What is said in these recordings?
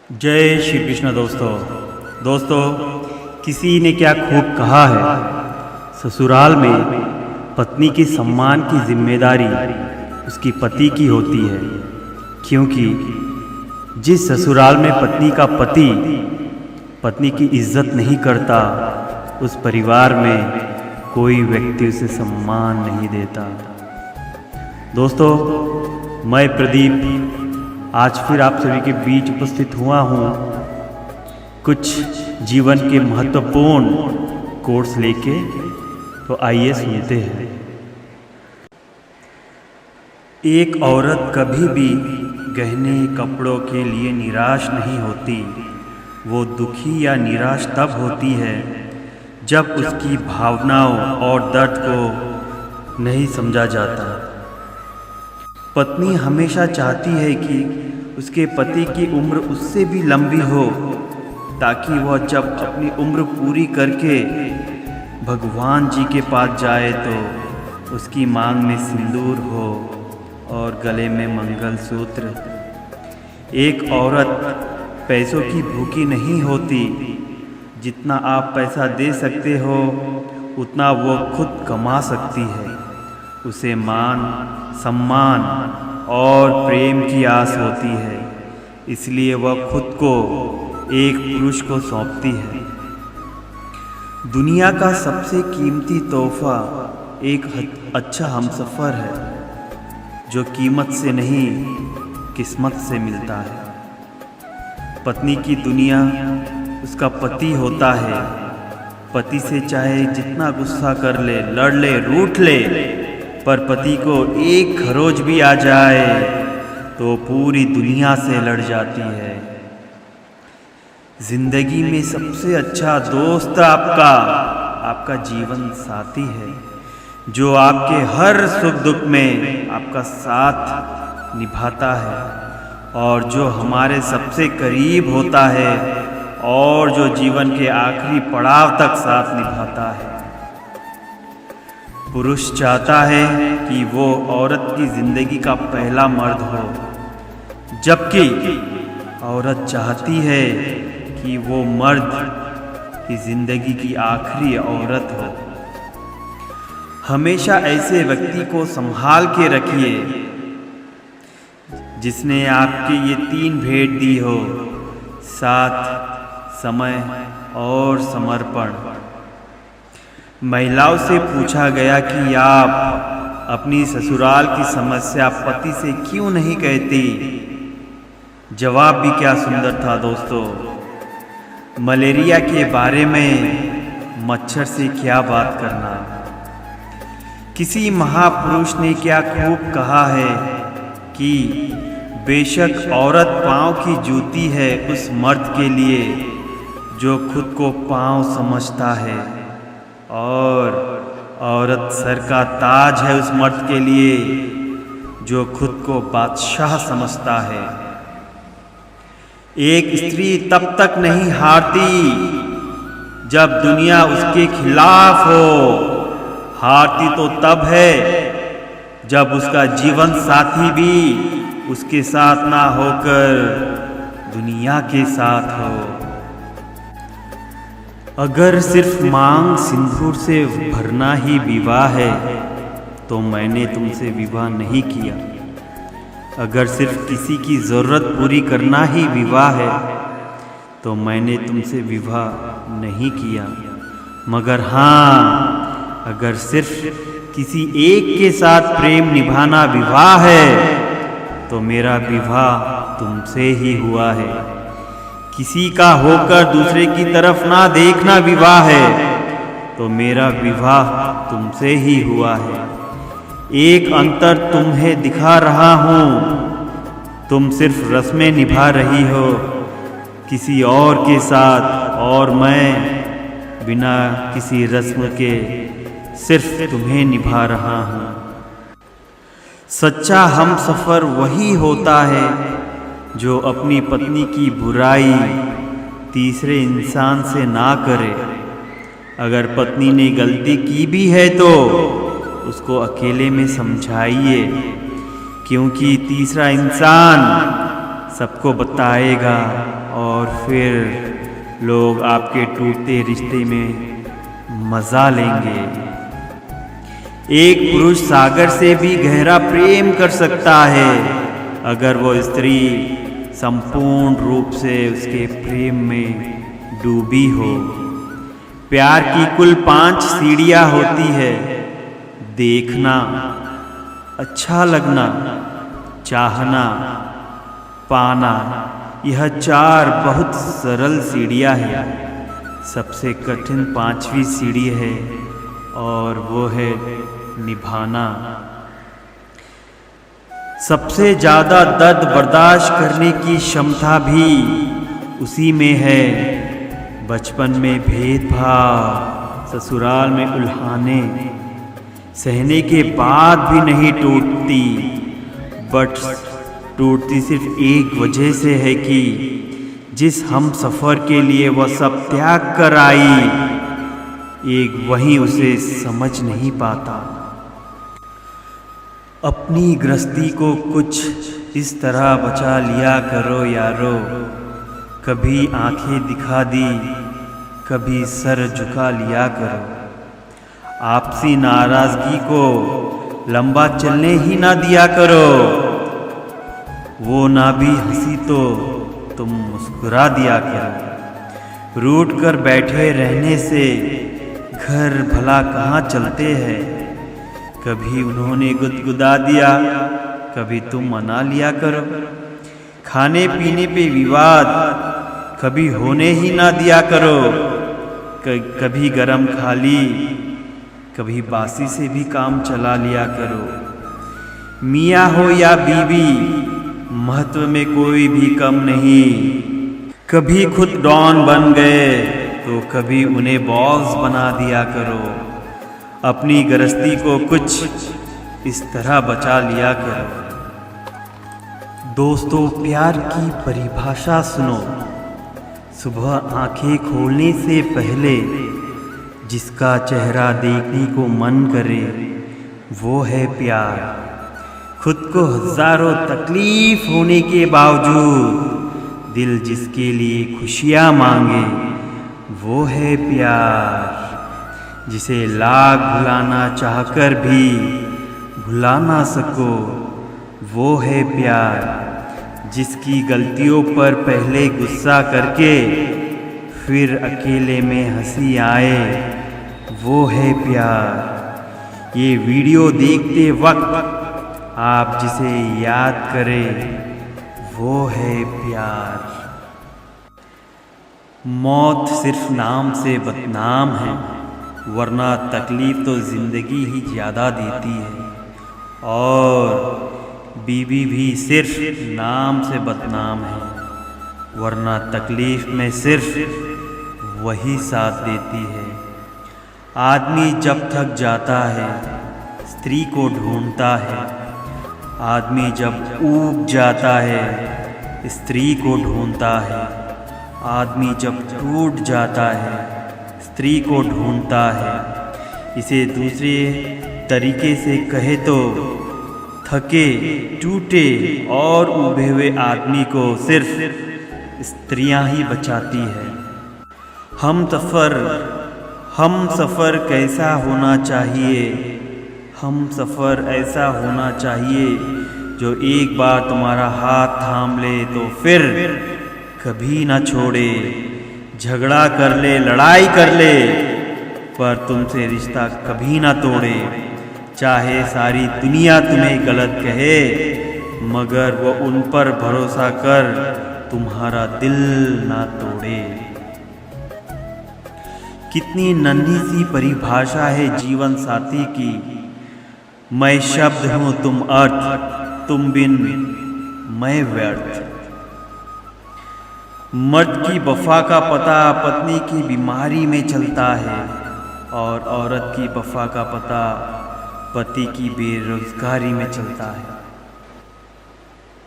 जय श्री कृष्ण। दोस्तों किसी ने क्या खूब कहा है, ससुराल में पत्नी के सम्मान की जिम्मेदारी उसकी पति की होती है, क्योंकि जिस ससुराल में पत्नी का पति पत्नी की इज्जत नहीं करता, उस परिवार में कोई व्यक्ति उसे सम्मान नहीं देता। दोस्तों, मैं प्रदीप आज फिर आप सभी के बीच उपस्थित हुआ हूँ कुछ जीवन के महत्वपूर्ण कोर्स लेके। तो आइए सुनते हैं। एक औरत कभी भी गहने कपड़ों के लिए निराश नहीं होती। वो दुखी या निराश तब होती है जब उसकी भावनाओं और दर्द को नहीं समझा जाता। पत्नी हमेशा चाहती है कि उसके पति की उम्र उससे भी लंबी हो, ताकि वह जब अपनी उम्र पूरी करके भगवान जी के पास जाए तो उसकी मांग में सिंदूर हो और गले में मंगलसूत्र। एक औरत पैसों की भूखी नहीं होती। जितना आप पैसा दे सकते हो उतना वो खुद कमा सकती है। उसे मान, सम्मान और प्रेम की आस होती है, इसलिए वह खुद को एक पुरुष को सौंपती है। दुनिया का सबसे कीमती तोहफा एक अच्छा हमसफ़र है, जो कीमत से नहीं किस्मत से मिलता है। पत्नी की दुनिया उसका पति होता है। पति से चाहे जितना गुस्सा कर ले, लड़ ले, रूठ ले, पर पति को एक खरोच भी आ जाए तो पूरी दुनिया से लड़ जाती है। जिंदगी में सबसे अच्छा दोस्त आपका जीवन साथी है, जो आपके हर सुख दुख में आपका साथ निभाता है और जो हमारे सबसे करीब होता है और जो जीवन के आखिरी पड़ाव तक साथ निभाता है। पुरुष चाहता है कि वो औरत की जिंदगी का पहला मर्द हो, जबकि औरत चाहती है कि वो मर्द की जिंदगी की आखिरी औरत हो। हमेशा ऐसे व्यक्ति को संभाल के रखिए जिसने आपके ये 3 भेंट दी हो: साथ, समय और समर्पण। महिलाओं से पूछा गया कि आप अपनी ससुराल की समस्या पति से क्यों नहीं कहती? जवाब भी क्या सुंदर था दोस्तों। मलेरिया के बारे में मच्छर से क्या बात करना। किसी महापुरुष ने क्या खूब कहा है कि बेशक औरत पाँव की जूती है उस मर्द के लिए जो खुद को पाँव समझता है, और औरत सर का ताज है उस मर्द के लिए जो खुद को बादशाह समझता है। एक स्त्री तब तक नहीं हारती जब दुनिया उसके खिलाफ हो। हारती तो तब है जब उसका जीवन साथी भी उसके साथ ना होकर दुनिया के साथ हो। अगर सिर्फ मांग सिंदूर से भरना ही विवाह है तो मैंने तुमसे विवाह नहीं किया। अगर सिर्फ किसी की ज़रूरत पूरी करना ही विवाह है तो मैंने तुमसे विवाह नहीं किया। मगर हाँ, अगर सिर्फ किसी एक के साथ प्रेम निभाना विवाह है तो मेरा विवाह तुमसे ही हुआ है। किसी का होकर दूसरे की तरफ ना देखना विवाह है तो मेरा विवाह तुमसे ही हुआ है। एक अंतर तुम्हें दिखा रहा हूँ, तुम सिर्फ रस्में निभा रही हो किसी और के साथ, और मैं बिना किसी रस्म के सिर्फ तुम्हें निभा रहा हूँ। सच्चा हमसफ़र वही होता है जो अपनी पत्नी की बुराई तीसरे इंसान से ना करे। अगर पत्नी ने गलती की भी है तो उसको अकेले में समझाइए, क्योंकि तीसरा इंसान सबको बताएगा फिर लोग आपके टूटते रिश्ते में मज़ा लेंगे। एक पुरुष सागर से भी गहरा प्रेम कर सकता है अगर वो स्त्री संपूर्ण रूप से उसके प्रेम में डूबी हो। प्यार की कुल 5 सीढ़ियाँ होती है: देखना, अच्छा लगना, चाहना, पाना। यह 4 बहुत सरल सीढ़ियाँ हैं। सबसे कठिन 5वीं सीढ़ी है और वो है निभाना। सबसे ज़्यादा दर्द बर्दाश्त करने की क्षमता भी उसी में है। बचपन में भेदभाव, ससुराल में उल्हाने सहने के बाद भी नहीं टूटती, बट टूटती सिर्फ एक वजह से है कि जिस हम सफ़र के लिए वह सब त्याग कर आई, एक वही उसे समझ नहीं पाता। अपनी गृहस्थी को कुछ इस तरह बचा लिया करो यारो। कभी आंखें दिखा दी, कभी सर झुका लिया करो। आपसी नाराज़गी को लंबा चलने ही ना दिया करो। वो ना भी हंसी तो तुम मुस्कुरा दिया करो। रूठ कर बैठे रहने से घर भला कहाँ चलते हैं। कभी उन्होंने गुदगुदा दिया, कभी तुम मना लिया करो। खाने पीने पे विवाद कभी होने ही ना दिया करो। कभी गरम खा ली, कभी बासी से भी काम चला लिया करो। मियाँ हो या बीवी, महत्व में कोई भी कम नहीं। कभी खुद डॉन बन गए तो कभी उन्हें बॉस बना दिया करो। अपनी गृहस्थी को कुछ इस तरह बचा लिया करो। दोस्तों, प्यार की परिभाषा सुनो। सुबह आंखें खोलने से पहले जिसका चेहरा देखने को मन करे, वो है प्यार। खुद को हजारों तकलीफ होने के बावजूद दिल जिसके लिए खुशियाँ मांगे, वो है प्यार। जिसे लाख भुलाना चाहकर भी भुला ना सको, वो है प्यार। जिसकी गलतियों पर पहले गुस्सा करके फिर अकेले में हंसी आए, वो है प्यार। ये वीडियो देखते वक्त आप जिसे याद करें, वो है प्यार। मौत सिर्फ नाम से बदनाम है, वरना तकलीफ़ तो ज़िंदगी ही ज़्यादा देती है। और बीवी भी सिर्फ नाम से बदनाम है, वरना तकलीफ़ में सिर्फ वही साथ देती है। आदमी जब थक जाता है, स्त्री को ढूंढता है। आदमी जब ऊब जाता है, स्त्री को ढूंढता है। आदमी जब टूट जाता है, स्त्री को ढूंढता है। इसे दूसरे तरीके से कहे तो थके, टूटे और उभे हुए आदमी को सिर्फ स्त्रियां ही बचाती है। हम सफ़र कैसा होना चाहिए? हम सफ़र ऐसा होना चाहिए जो एक बार तुम्हारा हाथ थाम ले तो फिर कभी ना छोड़े। झगड़ा कर ले, लड़ाई कर ले, पर तुमसे रिश्ता कभी ना तोड़े। चाहे सारी दुनिया तुम्हें गलत कहे, मगर वो उन पर भरोसा कर तुम्हारा दिल ना तोड़े। कितनी नन्ही सी परिभाषा है जीवन साथी की। मैं शब्द हूँ, तुम अर्थ, तुम बिन मैं व्यर्थ। मर्द की वफा का पता पत्नी की बीमारी में चलता है, और औरत की वफा का पता पति की बेरोजगारी में चलता है।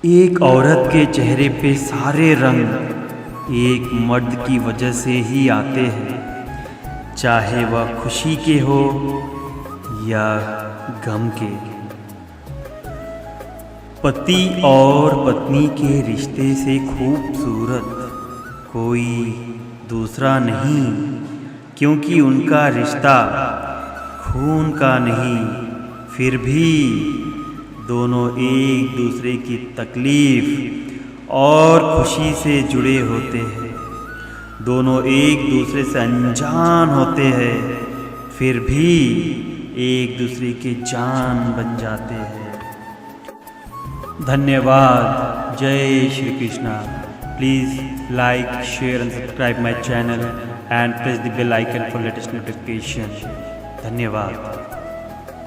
एक औरत के चेहरे पे सारे रंग एक मर्द की वजह से ही आते हैं, चाहे वह खुशी के हो या गम के। पति और पत्नी के रिश्ते से खूबसूरत कोई दूसरा नहीं, क्योंकि उनका रिश्ता खून का नहीं, फिर भी दोनों एक दूसरे की तकलीफ़ और खुशी से जुड़े होते हैं। दोनों एक दूसरे से अनजान होते हैं, फिर भी एक दूसरे की जान बन जाते हैं। धन्यवाद। जय Shri Krishna. Please like, share and subscribe my channel and press the bell icon for latest notification. धन्यवाद।